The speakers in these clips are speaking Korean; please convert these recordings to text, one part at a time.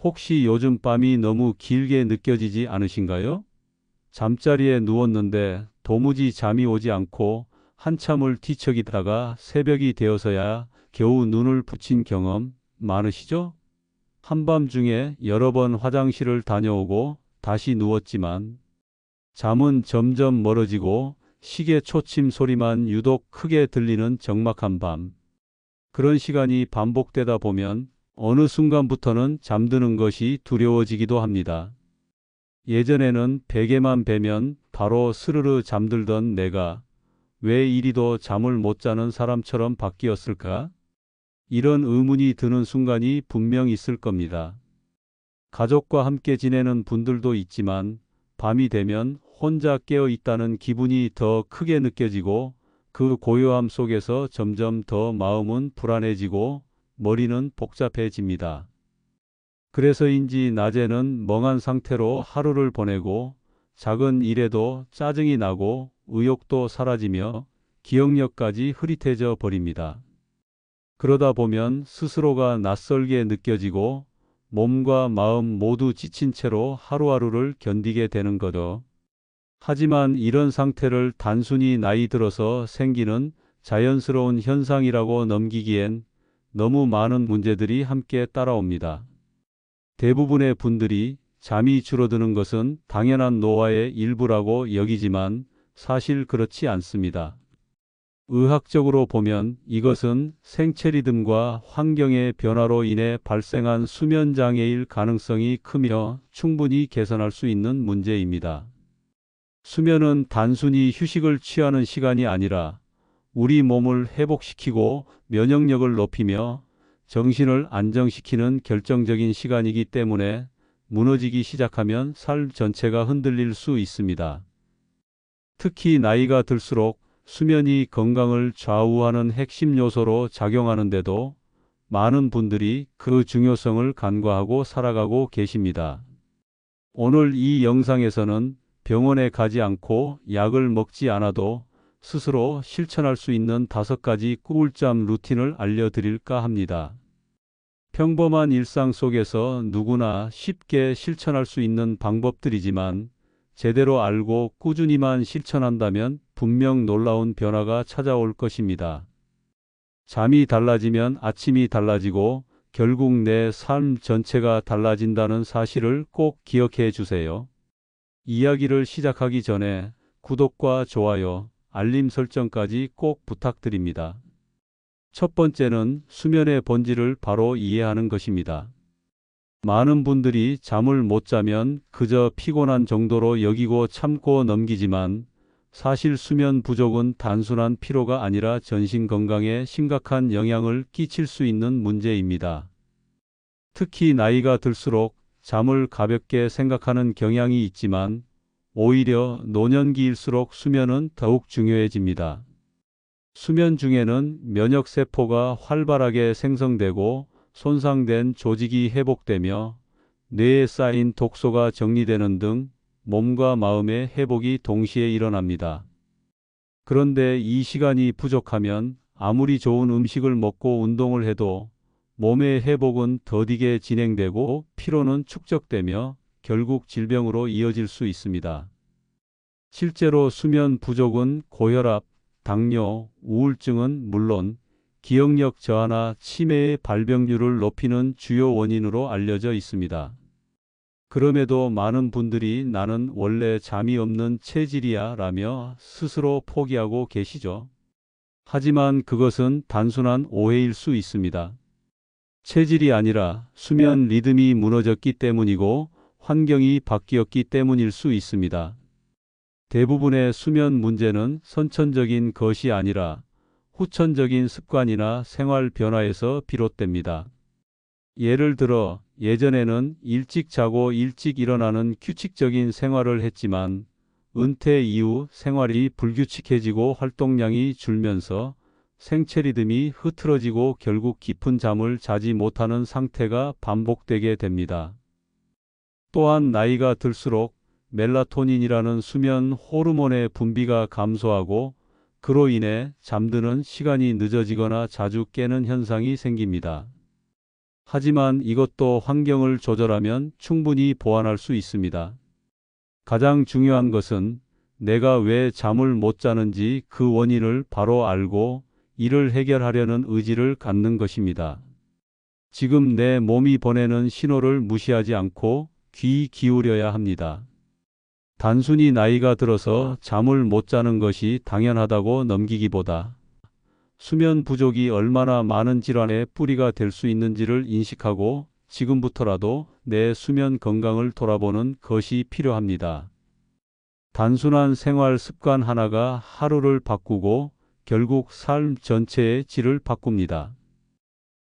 혹시 요즘 밤이 너무 길게 느껴지지 않으신가요? 잠자리에 누웠는데 도무지 잠이 오지 않고 한참을 뒤척이다가 새벽이 되어서야 겨우 눈을 붙인 경험 많으시죠? 한밤중에 여러 번 화장실을 다녀오고 다시 누웠지만 잠은 점점 멀어지고 시계 초침 소리만 유독 크게 들리는 적막한 밤. 그런 시간이 반복되다 보면 어느 순간부터는 잠드는 것이 두려워지기도 합니다. 예전에는 베개만 베면 바로 스르르 잠들던 내가 왜 이리도 잠을 못 자는 사람처럼 바뀌었을까? 이런 의문이 드는 순간이 분명 있을 겁니다. 가족과 함께 지내는 분들도 있지만 밤이 되면 혼자 깨어 있다는 기분이 더 크게 느껴지고 그 고요함 속에서 점점 더 마음은 불안해지고 머리는 복잡해집니다. 그래서인지 낮에는 멍한 상태로 하루를 보내고 작은 일에도 짜증이 나고 의욕도 사라지며 기억력까지 흐릿해져 버립니다. 그러다 보면 스스로가 낯설게 느껴지고 몸과 마음 모두 지친 채로 하루하루를 견디게 되는 거죠. 하지만 이런 상태를 단순히 나이 들어서 생기는 자연스러운 현상이라고 넘기기엔 너무 많은 문제들이 함께 따라옵니다. 대부분의 분들이 잠이 줄어드는 것은 당연한 노화의 일부라고 여기지만 사실 그렇지 않습니다. 의학적으로 보면 이것은 생체 리듬과 환경의 변화로 인해 발생한 수면 장애일 가능성이 크며 충분히 개선할 수 있는 문제입니다. 수면은 단순히 휴식을 취하는 시간이 아니라 우리 몸을 회복시키고 면역력을 높이며 정신을 안정시키는 결정적인 시간이기 때문에 무너지기 시작하면 삶 전체가 흔들릴 수 있습니다. 특히 나이가 들수록 수면이 건강을 좌우하는 핵심 요소로 작용하는데도 많은 분들이 그 중요성을 간과하고 살아가고 계십니다. 오늘 이 영상에서는 병원에 가지 않고 약을 먹지 않아도 스스로 실천할 수 있는 5가지 꿀잠 루틴을 알려드릴까 합니다. 평범한 일상 속에서 누구나 쉽게 실천할 수 있는 방법들이지만 제대로 알고 꾸준히만 실천한다면 분명 놀라운 변화가 찾아올 것입니다. 잠이 달라지면 아침이 달라지고 결국 내 삶 전체가 달라진다는 사실을 꼭 기억해 주세요. 이야기를 시작하기 전에 구독과 좋아요, 알림 설정까지 꼭 부탁드립니다. 첫 번째는 수면의 본질을 바로 이해하는 것입니다. 많은 분들이 잠을 못 자면 그저 피곤한 정도로 여기고 참고 넘기지만 사실 수면 부족은 단순한 피로가 아니라 전신 건강에 심각한 영향을 끼칠 수 있는 문제입니다. 특히 나이가 들수록 잠을 가볍게 생각하는 경향이 있지만 오히려 노년기일수록 수면은 더욱 중요해집니다. 수면 중에는 면역세포가 활발하게 생성되고 손상된 조직이 회복되며 뇌에 쌓인 독소가 정리되는 등 몸과 마음의 회복이 동시에 일어납니다. 그런데 이 시간이 부족하면 아무리 좋은 음식을 먹고 운동을 해도 몸의 회복은 더디게 진행되고 피로는 축적되며 결국 질병으로 이어질 수 있습니다. 실제로 수면 부족은 고혈압, 당뇨, 우울증은 물론 기억력 저하나 치매의 발병률을 높이는 주요 원인으로 알려져 있습니다. 그럼에도 많은 분들이 나는 원래 잠이 없는 체질이야 라며 스스로 포기하고 계시죠. 하지만 그것은 단순한 오해일 수 있습니다. 체질이 아니라 수면 리듬이 무너졌기 때문이고 환경이 바뀌었기 때문일 수 있습니다. 대부분의 수면 문제는 선천적인 것이 아니라 후천적인 습관이나 생활 변화에서 비롯됩니다. 예를 들어 예전에는 일찍 자고 일찍 일어나는 규칙적인 생활을 했지만 은퇴 이후 생활이 불규칙해지고 활동량이 줄면서 생체 리듬이 흐트러지고 결국 깊은 잠을 자지 못하는 상태가 반복되게 됩니다. 또한 나이가 들수록 멜라토닌이라는 수면 호르몬의 분비가 감소하고 그로 인해 잠드는 시간이 늦어지거나 자주 깨는 현상이 생깁니다. 하지만 이것도 환경을 조절하면 충분히 보완할 수 있습니다. 가장 중요한 것은 내가 왜 잠을 못 자는지 그 원인을 바로 알고 이를 해결하려는 의지를 갖는 것입니다. 지금 내 몸이 보내는 신호를 무시하지 않고 귀 기울여야 합니다. 단순히 나이가 들어서 잠을 못 자는 것이 당연하다고 넘기기보다 수면 부족이 얼마나 많은 질환의 뿌리가 될 수 있는지를 인식하고 지금부터라도 내 수면 건강을 돌아보는 것이 필요합니다. 단순한 생활 습관 하나가 하루를 바꾸고 결국 삶 전체의 질을 바꿉니다.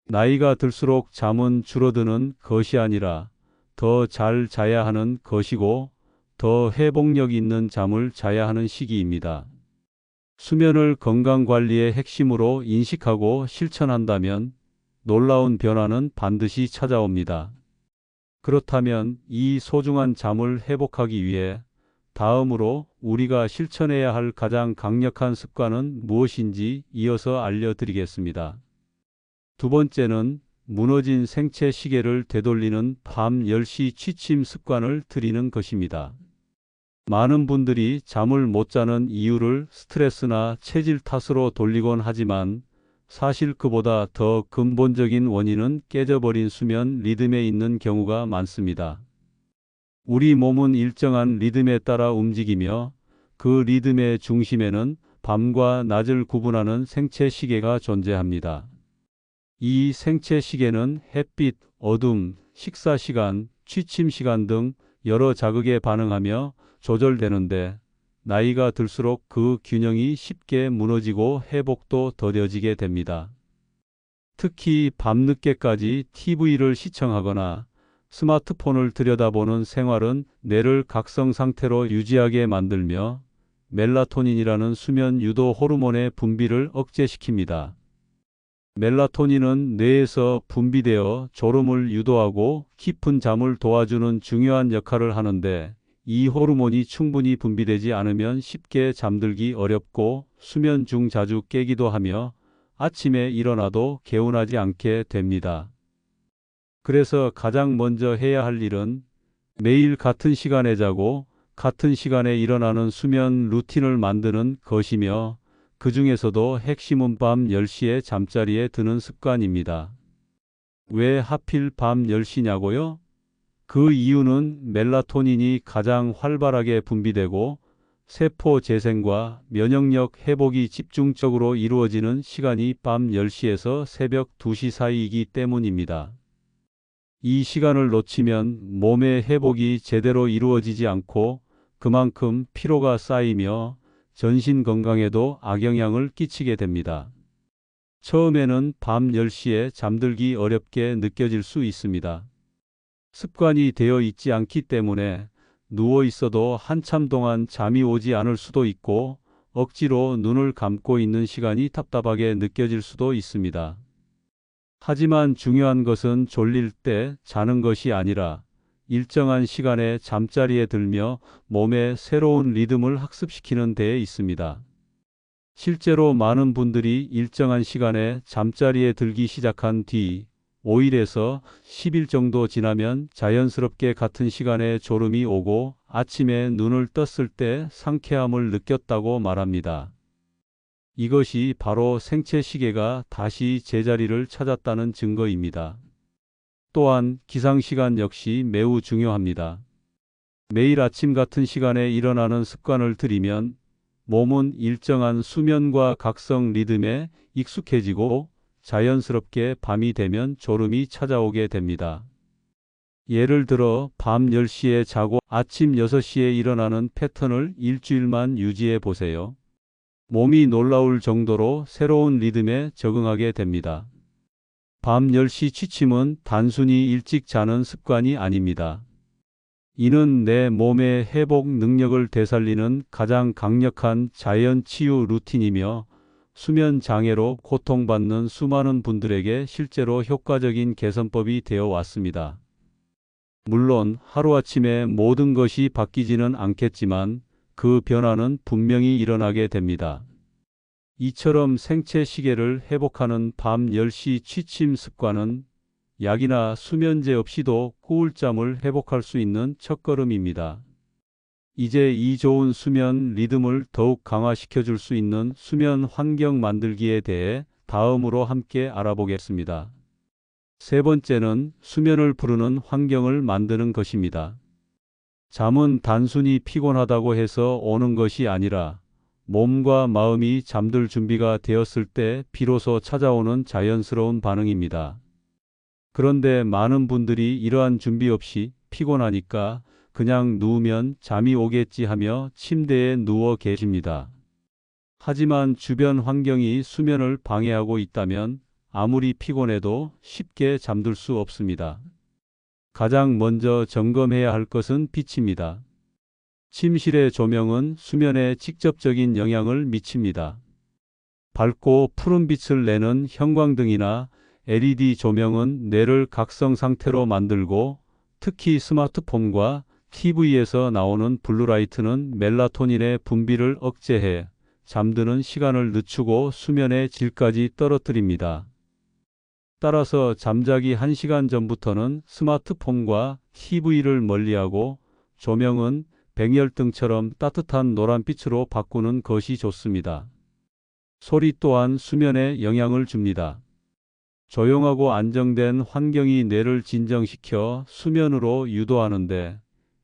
나이가 들수록 잠은 줄어드는 것이 아니라 더 잘 자야 하는 것이고 더 회복력 있는 잠을 자야 하는 시기입니다. 수면을 건강관리의 핵심으로 인식하고 실천한다면 놀라운 변화는 반드시 찾아옵니다. 그렇다면 이 소중한 잠을 회복하기 위해 다음으로 우리가 실천해야 할 가장 강력한 습관은 무엇인지 이어서 알려드리겠습니다. 두 번째는 무너진 생체 시계를 되돌리는 밤 10시 취침 습관을 들이는 것입니다. 많은 분들이 잠을 못 자는 이유를 스트레스나 체질 탓으로 돌리곤 하지만 사실 그보다 더 근본적인 원인은 깨져버린 수면 리듬에 있는 경우가 많습니다. 우리 몸은 일정한 리듬에 따라 움직이며 그 리듬의 중심에는 밤과 낮을 구분하는 생체 시계가 존재합니다. 이 생체 시계는 햇빛, 어둠, 식사 시간, 취침 시간 등 여러 자극에 반응하며 조절되는데 나이가 들수록 그 균형이 쉽게 무너지고 회복도 더뎌지게 됩니다. 특히 밤늦게까지 TV를 시청하거나 스마트폰을 들여다보는 생활은 뇌를 각성 상태로 유지하게 만들며 멜라토닌이라는 수면 유도 호르몬의 분비를 억제시킵니다. 멜라토닌은 뇌에서 분비되어 졸음을 유도하고 깊은 잠을 도와주는 중요한 역할을 하는데 이 호르몬이 충분히 분비되지 않으면 쉽게 잠들기 어렵고 수면 중 자주 깨기도 하며 아침에 일어나도 개운하지 않게 됩니다. 그래서 가장 먼저 해야 할 일은 매일 같은 시간에 자고 같은 시간에 일어나는 수면 루틴을 만드는 것이며 그 중에서도 핵심은 밤 10시에 잠자리에 드는 습관입니다. 왜 하필 밤 10시냐고요? 그 이유는 멜라토닌이 가장 활발하게 분비되고 세포 재생과 면역력 회복이 집중적으로 이루어지는 시간이 밤 10시에서 새벽 2시 사이이기 때문입니다. 이 시간을 놓치면 몸의 회복이 제대로 이루어지지 않고 그만큼 피로가 쌓이며 전신 건강에도 악영향을 끼치게 됩니다. 처음에는 밤 10시에 잠들기 어렵게 느껴질 수 있습니다. 습관이 되어 있지 않기 때문에 누워 있어도 한참 동안 잠이 오지 않을 수도 있고 억지로 눈을 감고 있는 시간이 답답하게 느껴질 수도 있습니다. 하지만 중요한 것은 졸릴 때 자는 것이 아니라 일정한 시간에 잠자리에 들며 몸의 새로운 리듬을 학습시키는 데에 있습니다. 실제로 많은 분들이 일정한 시간에 잠자리에 들기 시작한 뒤 5일에서 10일 정도 지나면 자연스럽게 같은 시간에 졸음이 오고 아침에 눈을 떴을 때 상쾌함을 느꼈다고 말합니다. 이것이 바로 생체 시계가 다시 제자리를 찾았다는 증거입니다. 또한 기상시간 역시 매우 중요합니다. 매일 아침 같은 시간에 일어나는 습관을 들이면 몸은 일정한 수면과 각성 리듬에 익숙해지고 자연스럽게 밤이 되면 졸음이 찾아오게 됩니다. 예를 들어 밤 10시에 자고 아침 6시에 일어나는 패턴을 일주일만 유지해 보세요. 몸이 놀라울 정도로 새로운 리듬에 적응하게 됩니다. 밤 10시 취침은 단순히 일찍 자는 습관이 아닙니다. 이는 내 몸의 회복 능력을 되살리는 가장 강력한 자연 치유 루틴이며 수면 장애로 고통받는 수많은 분들에게 실제로 효과적인 개선법이 되어 왔습니다. 물론 하루아침에 모든 것이 바뀌지는 않겠지만 그 변화는 분명히 일어나게 됩니다. 이처럼 생체 시계를 회복하는 밤 10시 취침 습관은 약이나 수면제 없이도 꿀잠을 회복할 수 있는 첫걸음입니다. 이제 이 좋은 수면 리듬을 더욱 강화시켜 줄 수 있는 수면 환경 만들기에 대해 다음으로 함께 알아보겠습니다. 세 번째는 수면을 부르는 환경을 만드는 것입니다. 잠은 단순히 피곤하다고 해서 오는 것이 아니라 몸과 마음이 잠들 준비가 되었을 때 비로소 찾아오는 자연스러운 반응입니다. 그런데 많은 분들이 이러한 준비 없이 피곤하니까 그냥 누우면 잠이 오겠지 하며 침대에 누워 계십니다. 하지만 주변 환경이 수면을 방해하고 있다면 아무리 피곤해도 쉽게 잠들 수 없습니다. 가장 먼저 점검해야 할 것은 빛입니다. 침실의 조명은 수면에 직접적인 영향을 미칩니다. 밝고 푸른 빛을 내는 형광등이나 LED 조명은 뇌를 각성 상태로 만들고, 특히 스마트폰과 TV에서 나오는 블루라이트는 멜라토닌의 분비를 억제해 잠드는 시간을 늦추고 수면의 질까지 떨어뜨립니다. 따라서 잠자기 1시간 전부터는 스마트폰과 TV를 멀리하고 조명은 백열등처럼 따뜻한 노란빛으로 바꾸는 것이 좋습니다. 소리 또한 수면에 영향을 줍니다. 조용하고 안정된 환경이 뇌를 진정시켜 수면으로 유도하는데,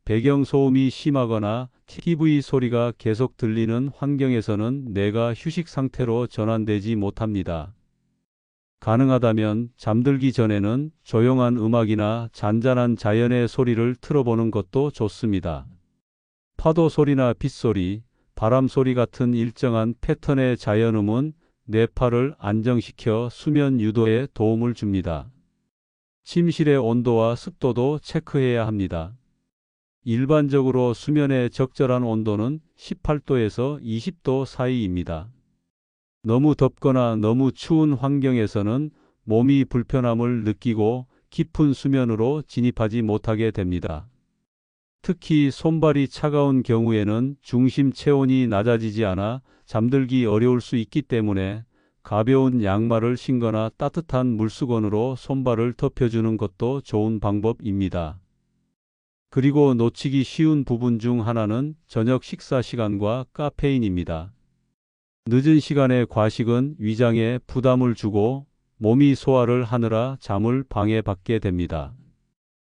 배경소음이 심하거나 TV 소리가 계속 들리는 환경에서는 뇌가 휴식 상태로 전환되지 못합니다. 가능하다면 잠들기 전에는 조용한 음악이나 잔잔한 자연의 소리를 틀어보는 것도 좋습니다. 파도 소리나 빗소리, 바람 소리 같은 일정한 패턴의 자연음은 뇌파를 안정시켜 수면 유도에 도움을 줍니다. 침실의 온도와 습도도 체크해야 합니다. 일반적으로 수면의 적절한 온도는 18도에서 20도 사이입니다. 너무 덥거나 너무 추운 환경에서는 몸이 불편함을 느끼고 깊은 수면으로 진입하지 못하게 됩니다. 특히 손발이 차가운 경우에는 중심 체온이 낮아지지 않아 잠들기 어려울 수 있기 때문에 가벼운 양말을 신거나 따뜻한 물수건으로 손발을 덮여주는 것도 좋은 방법입니다. 그리고 놓치기 쉬운 부분 중 하나는 저녁 식사 시간과 카페인입니다. 늦은 시간의 과식은 위장에 부담을 주고 몸이 소화를 하느라 잠을 방해받게 됩니다.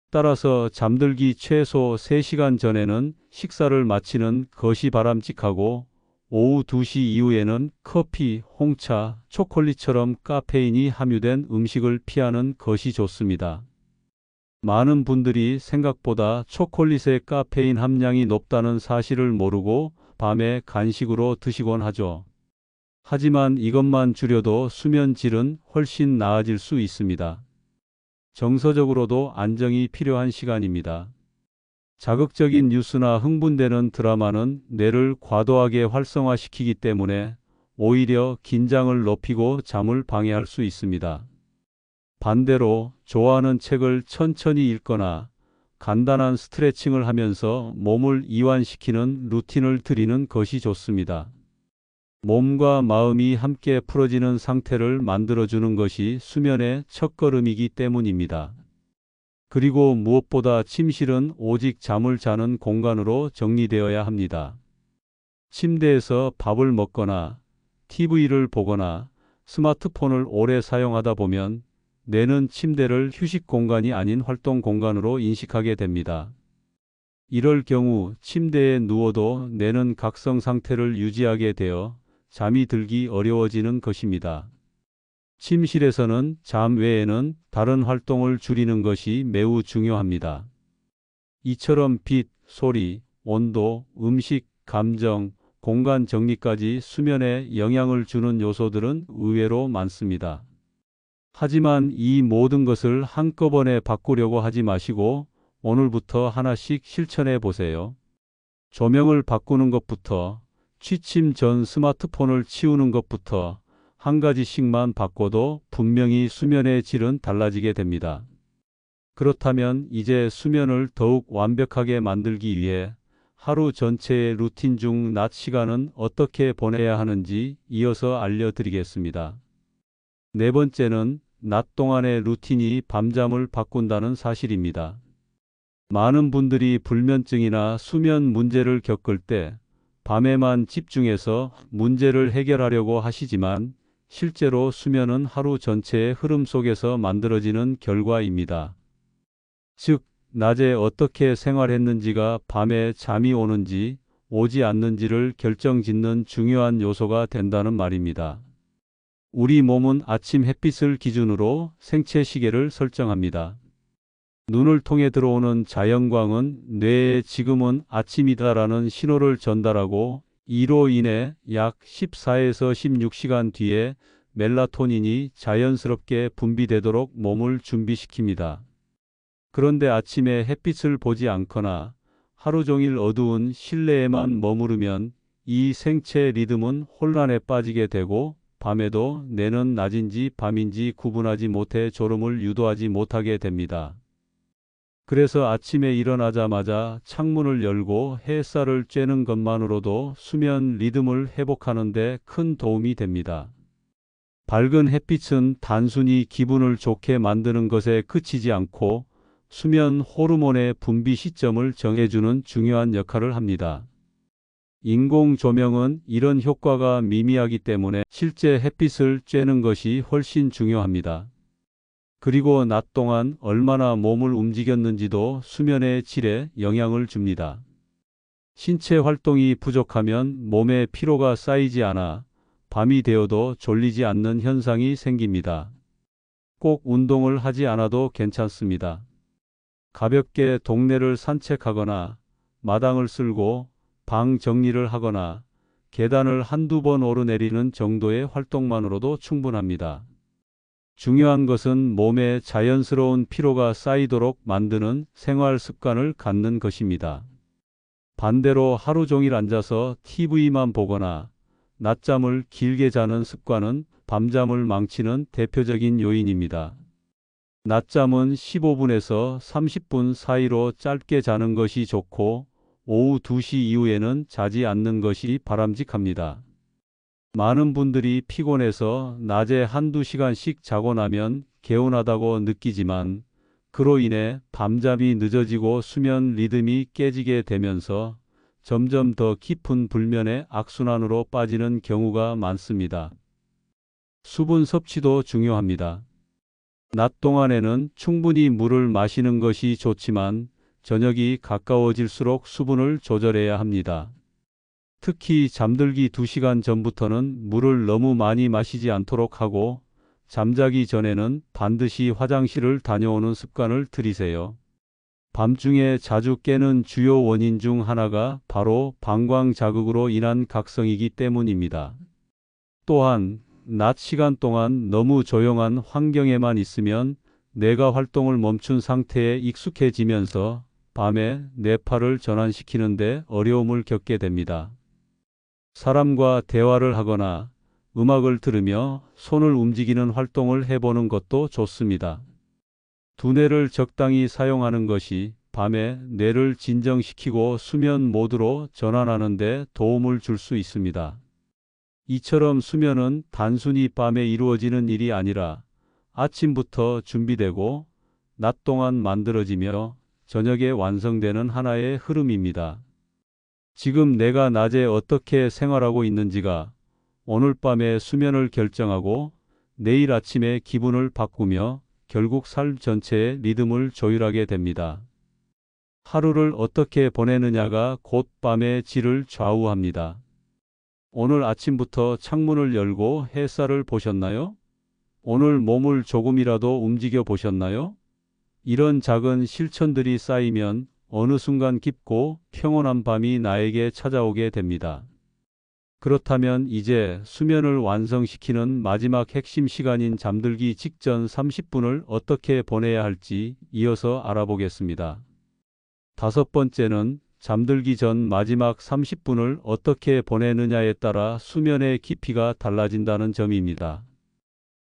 따라서 잠들기 최소 3시간 전에는 식사를 마치는 것이 바람직하고, 오후 2시 이후에는 커피, 홍차, 초콜릿처럼 카페인이 함유된 음식을 피하는 것이 좋습니다. 많은 분들이 생각보다 초콜릿의 카페인 함량이 높다는 사실을 모르고 밤에 간식으로 드시곤 하죠. 하지만 이것만 줄여도 수면 질은 훨씬 나아질 수 있습니다. 정서적으로도 안정이 필요한 시간입니다. 자극적인 뉴스나 흥분되는 드라마는 뇌를 과도하게 활성화시키기 때문에 오히려 긴장을 높이고 잠을 방해할 수 있습니다. 반대로 좋아하는 책을 천천히 읽거나 간단한 스트레칭을 하면서 몸을 이완시키는 루틴을 들이는 것이 좋습니다. 몸과 마음이 함께 풀어지는 상태를 만들어주는 것이 수면의 첫걸음이기 때문입니다. 그리고 무엇보다 침실은 오직 잠을 자는 공간으로 정리되어야 합니다. 침대에서 밥을 먹거나 TV를 보거나 스마트폰을 오래 사용하다 보면 뇌는 침대를 휴식 공간이 아닌 활동 공간으로 인식하게 됩니다. 이럴 경우 침대에 누워도 뇌는 각성 상태를 유지하게 되어 잠이 들기 어려워지는 것입니다. 침실에서는 잠 외에는 다른 활동을 줄이는 것이 매우 중요합니다. 이처럼 빛, 소리, 온도, 음식, 감정, 공간 정리까지 수면에 영향을 주는 요소들은 의외로 많습니다. 하지만 이 모든 것을 한꺼번에 바꾸려고 하지 마시고 오늘부터 하나씩 실천해 보세요. 조명을 바꾸는 것부터, 취침 전 스마트폰을 치우는 것부터 한 가지씩만 바꿔도 분명히 수면의 질은 달라지게 됩니다. 그렇다면 이제 수면을 더욱 완벽하게 만들기 위해 하루 전체의 루틴 중 낮 시간은 어떻게 보내야 하는지 이어서 알려드리겠습니다. 네 번째는 낮 동안의 루틴이 밤잠을 바꾼다는 사실입니다. 많은 분들이 불면증이나 수면 문제를 겪을 때 밤에만 집중해서 문제를 해결하려고 하시지만 실제로 수면은 하루 전체의 흐름 속에서 만들어지는 결과입니다. 즉, 낮에 어떻게 생활했는지가 밤에 잠이 오는지 오지 않는지를 결정짓는 중요한 요소가 된다는 말입니다. 우리 몸은 아침 햇빛을 기준으로 생체 시계를 설정합니다. 눈을 통해 들어오는 자연광은 뇌에 지금은 아침이다라는 신호를 전달하고 이로 인해 약 14에서 16시간 뒤에 멜라토닌이 자연스럽게 분비되도록 몸을 준비시킵니다. 그런데 아침에 햇빛을 보지 않거나 하루 종일 어두운 실내에만 머무르면 이 생체 리듬은 혼란에 빠지게 되고 밤에도 뇌는 낮인지 밤인지 구분하지 못해 졸음을 유도하지 못하게 됩니다. 그래서 아침에 일어나자마자 창문을 열고 햇살을 쬐는 것만으로도 수면 리듬을 회복하는 데 큰 도움이 됩니다. 밝은 햇빛은 단순히 기분을 좋게 만드는 것에 그치지 않고 수면 호르몬의 분비 시점을 정해주는 중요한 역할을 합니다. 인공 조명은 이런 효과가 미미하기 때문에 실제 햇빛을 쬐는 것이 훨씬 중요합니다. 그리고 낮 동안 얼마나 몸을 움직였는지도 수면의 질에 영향을 줍니다. 신체 활동이 부족하면 몸에 피로가 쌓이지 않아 밤이 되어도 졸리지 않는 현상이 생깁니다. 꼭 운동을 하지 않아도 괜찮습니다. 가볍게 동네를 산책하거나 마당을 쓸고 방 정리를 하거나 계단을 한두 번 오르내리는 정도의 활동만으로도 충분합니다. 중요한 것은 몸에 자연스러운 피로가 쌓이도록 만드는 생활 습관을 갖는 것입니다. 반대로 하루 종일 앉아서 TV만 보거나 낮잠을 길게 자는 습관은 밤잠을 망치는 대표적인 요인입니다. 낮잠은 15분에서 30분 사이로 짧게 자는 것이 좋고 오후 2시 이후에는 자지 않는 것이 바람직합니다. 많은 분들이 피곤해서 낮에 한두 시간씩 자고 나면 개운하다고 느끼지만 그로 인해 밤잠이 늦어지고 수면 리듬이 깨지게 되면서 점점 더 깊은 불면의 악순환으로 빠지는 경우가 많습니다. 수분 섭취도 중요합니다. 낮 동안에는 충분히 물을 마시는 것이 좋지만 저녁이 가까워질수록 수분을 조절해야 합니다. 특히 잠들기 2시간 전부터는 물을 너무 많이 마시지 않도록 하고 잠자기 전에는 반드시 화장실을 다녀오는 습관을 들이세요. 밤중에 자주 깨는 주요 원인 중 하나가 바로 방광 자극으로 인한 각성이기 때문입니다. 또한 낮 시간 동안 너무 조용한 환경에만 있으면 뇌가 활동을 멈춘 상태에 익숙해지면서 밤에 뇌파를 전환시키는 데 어려움을 겪게 됩니다. 사람과 대화를 하거나 음악을 들으며 손을 움직이는 활동을 해보는 것도 좋습니다. 두뇌를 적당히 사용하는 것이 밤에 뇌를 진정시키고 수면 모드로 전환하는 데 도움을 줄 수 있습니다. 이처럼 수면은 단순히 밤에 이루어지는 일이 아니라 아침부터 준비되고 낮 동안 만들어지며 저녁에 완성되는 하나의 흐름입니다. 지금 내가 낮에 어떻게 생활하고 있는지가 오늘 밤의 수면을 결정하고 내일 아침의 기분을 바꾸며 결국 삶 전체의 리듬을 조율하게 됩니다. 하루를 어떻게 보내느냐가 곧 밤의 질을 좌우합니다. 오늘 아침부터 창문을 열고 햇살을 보셨나요? 오늘 몸을 조금이라도 움직여 보셨나요? 이런 작은 실천들이 쌓이면 어느 순간 깊고 평온한 밤이 나에게 찾아오게 됩니다. 그렇다면 이제 수면을 완성시키는 마지막 핵심 시간인 잠들기 직전 30분을 어떻게 보내야 할지 이어서 알아보겠습니다. 다섯 번째는 잠들기 전 마지막 30분을 어떻게 보내느냐에 따라 수면의 깊이가 달라진다는 점입니다.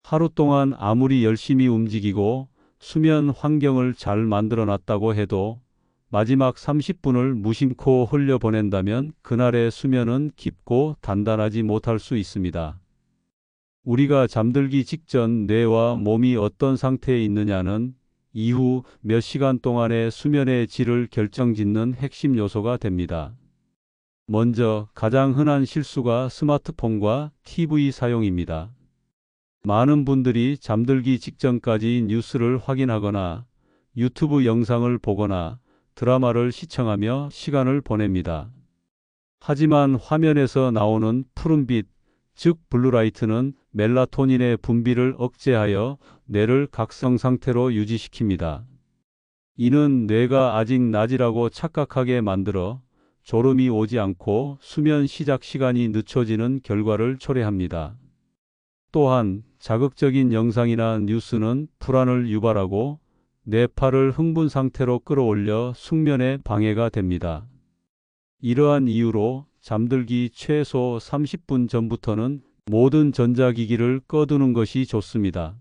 하루 동안 아무리 열심히 움직이고 수면 환경을 잘 만들어 놨다고 해도 마지막 30분을 무심코 흘려보낸다면 그날의 수면은 깊고 단단하지 못할 수 있습니다. 우리가 잠들기 직전 뇌와 몸이 어떤 상태에 있느냐는 이후 몇 시간 동안의 수면의 질을 결정짓는 핵심 요소가 됩니다. 먼저 가장 흔한 실수가 스마트폰과 TV 사용입니다. 많은 분들이 잠들기 직전까지 뉴스를 확인하거나 유튜브 영상을 보거나 드라마를 시청하며 시간을 보냅니다. 하지만 화면에서 나오는 푸른빛, 즉 블루라이트는 멜라토닌의 분비를 억제하여 뇌를 각성 상태로 유지시킵니다. 이는 뇌가 아직 낮이라고 착각하게 만들어 졸음이 오지 않고 수면 시작 시간이 늦춰지는 결과를 초래합니다. 또한 자극적인 영상이나 뉴스는 불안을 유발하고 뇌파를 흥분 상태로 끌어올려 숙면에 방해가 됩니다. 이러한 이유로 잠들기 최소 30분 전부터는 모든 전자기기를 꺼두는 것이 좋습니다.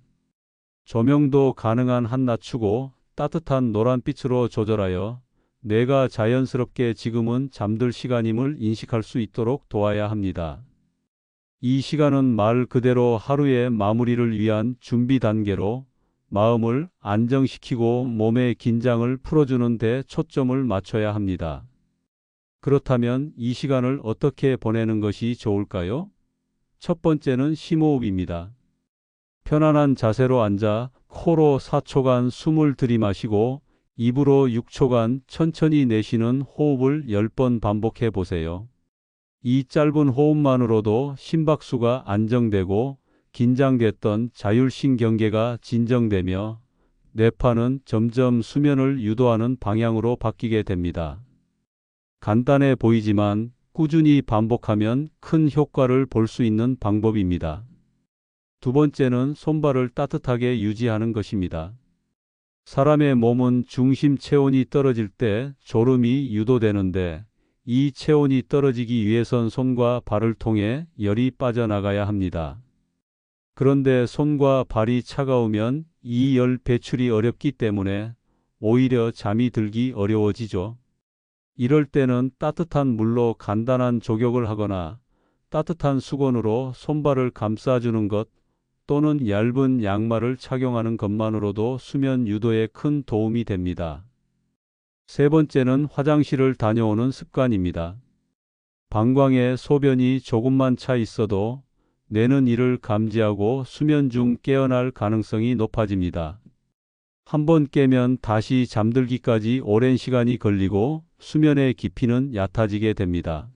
조명도 가능한 한 낮추고 따뜻한 노란빛으로 조절하여 뇌가 자연스럽게 지금은 잠들 시간임을 인식할 수 있도록 도와야 합니다. 이 시간은 말 그대로 하루의 마무리를 위한 준비 단계로 마음을 안정시키고 몸의 긴장을 풀어주는 데 초점을 맞춰야 합니다. 그렇다면 이 시간을 어떻게 보내는 것이 좋을까요? 첫 번째는 심호흡입니다. 편안한 자세로 앉아 코로 4초간 숨을 들이마시고 입으로 6초간 천천히 내쉬는 호흡을 10번 반복해 보세요. 이 짧은 호흡만으로도 심박수가 안정되고 긴장됐던 자율신경계가 진정되며 뇌파는 점점 수면을 유도하는 방향으로 바뀌게 됩니다. 간단해 보이지만 꾸준히 반복하면 큰 효과를 볼 수 있는 방법입니다. 두 번째는 손발을 따뜻하게 유지하는 것입니다. 사람의 몸은 중심 체온이 떨어질 때 졸음이 유도되는데 이 체온이 떨어지기 위해선 손과 발을 통해 열이 빠져나가야 합니다. 그런데 손과 발이 차가우면 이 열 배출이 어렵기 때문에 오히려 잠이 들기 어려워지죠. 이럴 때는 따뜻한 물로 간단한 족욕을 하거나 따뜻한 수건으로 손발을 감싸주는 것 또는 얇은 양말을 착용하는 것만으로도 수면 유도에 큰 도움이 됩니다. 세 번째는 화장실을 다녀오는 습관입니다. 방광에 소변이 조금만 차 있어도 뇌는 이를 감지하고 수면 중 깨어날 가능성이 높아집니다. 한번 깨면 다시 잠들기까지 오랜 시간이 걸리고 수면의 깊이는 얕아지게 됩니다.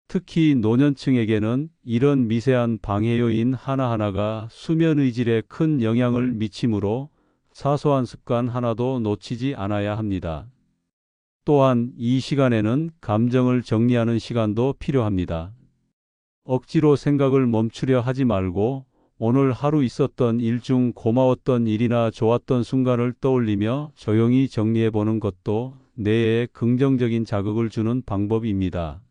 특히 노년층에게는 이런 미세한 방해 요인 하나하나가 수면의 질에 큰 영향을 미치므로 사소한 습관 하나도 놓치지 않아야 합니다. 또한 이 시간에는 감정을 정리하는 시간도 필요합니다. 억지로 생각을 멈추려 하지 말고 오늘 하루 있었던 일 중 고마웠던 일이나 좋았던 순간을 떠올리며 조용히 정리해 보는 것도 뇌에 긍정적인 자극을 주는 방법입니다.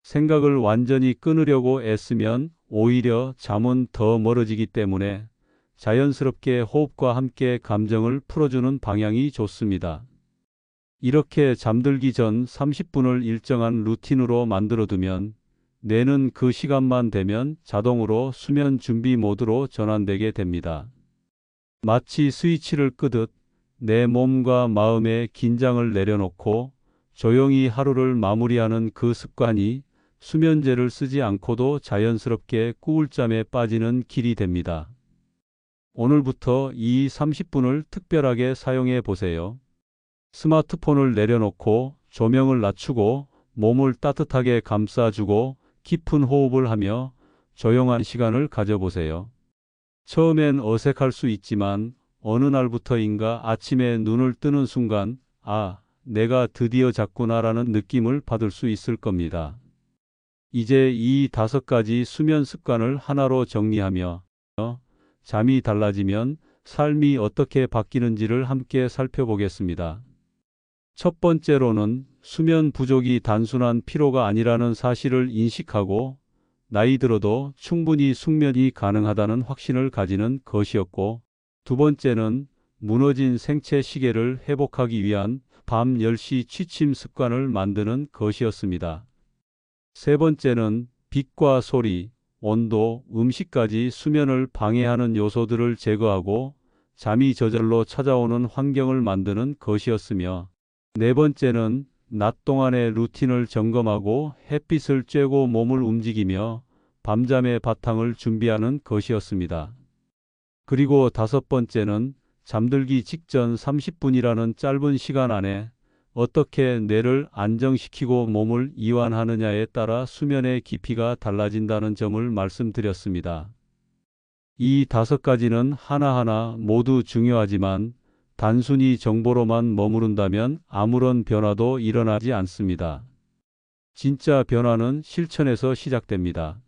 생각을 완전히 끊으려고 애쓰면 오히려 잠은 더 멀어지기 때문에 자연스럽게 호흡과 함께 감정을 풀어주는 방향이 좋습니다. 이렇게 잠들기 전 30분을 일정한 루틴으로 만들어두면 뇌는 그 시간만 되면 자동으로 수면 준비 모드로 전환되게 됩니다. 마치 스위치를 끄듯 내 몸과 마음의 긴장을 내려놓고 조용히 하루를 마무리하는 그 습관이 수면제를 쓰지 않고도 자연스럽게 꿀잠에 빠지는 길이 됩니다. 오늘부터 이 30분을 특별하게 사용해 보세요. 스마트폰을 내려놓고 조명을 낮추고 몸을 따뜻하게 감싸주고 깊은 호흡을 하며 조용한 시간을 가져보세요. 처음엔 어색할 수 있지만 어느 날부터인가 아침에 눈을 뜨는 순간 아, 내가 드디어 잤구나라는 느낌을 받을 수 있을 겁니다. 이제 이 5가지 수면 습관을 하나로 정리하며 잠이 달라지면 삶이 어떻게 바뀌는지를 함께 살펴보겠습니다. 첫 번째로는 수면 부족이 단순한 피로가 아니라는 사실을 인식하고 나이 들어도 충분히 숙면이 가능하다는 확신을 가지는 것이었고, 두 번째는 무너진 생체 시계를 회복하기 위한 밤 10시 취침 습관을 만드는 것이었습니다. 세 번째는 빛과 소리, 온도, 음식까지 수면을 방해하는 요소들을 제거하고 잠이 저절로 찾아오는 환경을 만드는 것이었으며, 네 번째는 낮 동안의 루틴을 점검하고 햇빛을 쬐고 몸을 움직이며 밤잠의 바탕을 준비하는 것이었습니다. 그리고 다섯 번째는 잠들기 직전 30분이라는 짧은 시간 안에 어떻게 뇌를 안정시키고 몸을 이완하느냐에 따라 수면의 깊이가 달라진다는 점을 말씀드렸습니다. 이 다섯 가지는 하나하나 모두 중요하지만 단순히 정보로만 머무른다면 아무런 변화도 일어나지 않습니다. 진짜 변화는 실천에서 시작됩니다.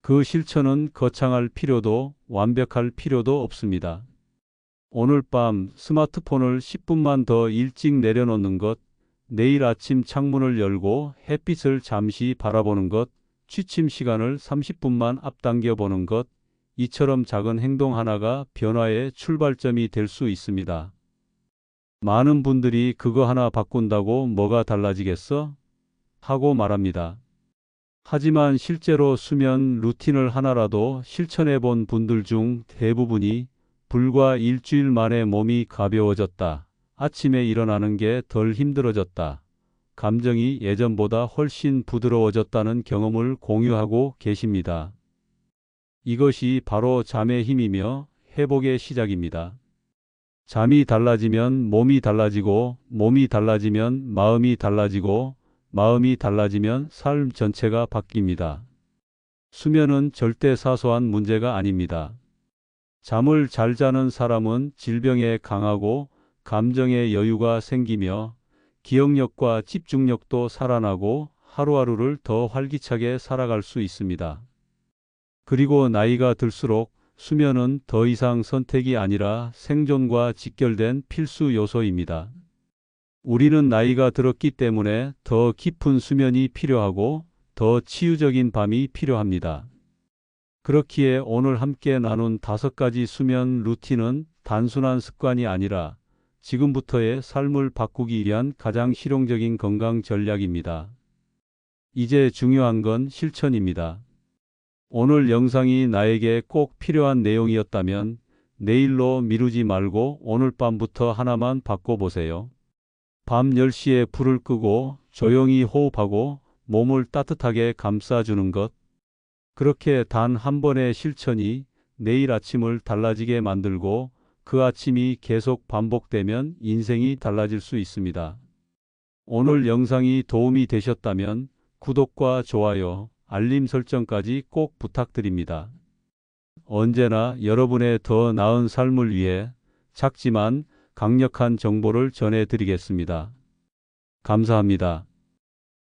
그 실천은 거창할 필요도 완벽할 필요도 없습니다. 오늘 밤 스마트폰을 10분만 더 일찍 내려놓는 것, 내일 아침 창문을 열고 햇빛을 잠시 바라보는 것, 취침 시간을 30분만 앞당겨 보는 것, 이처럼 작은 행동 하나가 변화의 출발점이 될 수 있습니다. 많은 분들이 그거 하나 바꾼다고 뭐가 달라지겠어? 하고 말합니다. 하지만 실제로 수면 루틴을 하나라도 실천해 본 분들 중 대부분이 불과 일주일 만에 몸이 가벼워졌다. 아침에 일어나는 게 덜 힘들어졌다. 감정이 예전보다 훨씬 부드러워졌다는 경험을 공유하고 계십니다. 이것이 바로 잠의 힘이며 회복의 시작입니다. 잠이 달라지면 몸이 달라지고, 몸이 달라지면 마음이 달라지고, 마음이 달라지면 삶 전체가 바뀝니다. 수면은 절대 사소한 문제가 아닙니다. 잠을 잘 자는 사람은 질병에 강하고 감정의 여유가 생기며 기억력과 집중력도 살아나고 하루하루를 더 활기차게 살아갈 수 있습니다. 그리고 나이가 들수록 수면은 더 이상 선택이 아니라 생존과 직결된 필수 요소입니다. 우리는 나이가 들었기 때문에 더 깊은 수면이 필요하고 더 치유적인 밤이 필요합니다. 그렇기에 오늘 함께 나눈 다섯 가지 수면 루틴은 단순한 습관이 아니라 지금부터의 삶을 바꾸기 위한 가장 실용적인 건강 전략입니다. 이제 중요한 건 실천입니다. 오늘 영상이 나에게 꼭 필요한 내용이었다면 내일로 미루지 말고 오늘 밤부터 하나만 바꿔보세요. 밤 10시에 불을 끄고 조용히 호흡하고 몸을 따뜻하게 감싸주는 것. 그렇게 단 한 번의 실천이 내일 아침을 달라지게 만들고 그 아침이 계속 반복되면 인생이 달라질 수 있습니다. 오늘 영상이 도움이 되셨다면 구독과 좋아요, 알림 설정까지 꼭 부탁드립니다. 언제나 여러분의 더 나은 삶을 위해 작지만 강력한 정보를 전해드리겠습니다. 감사합니다.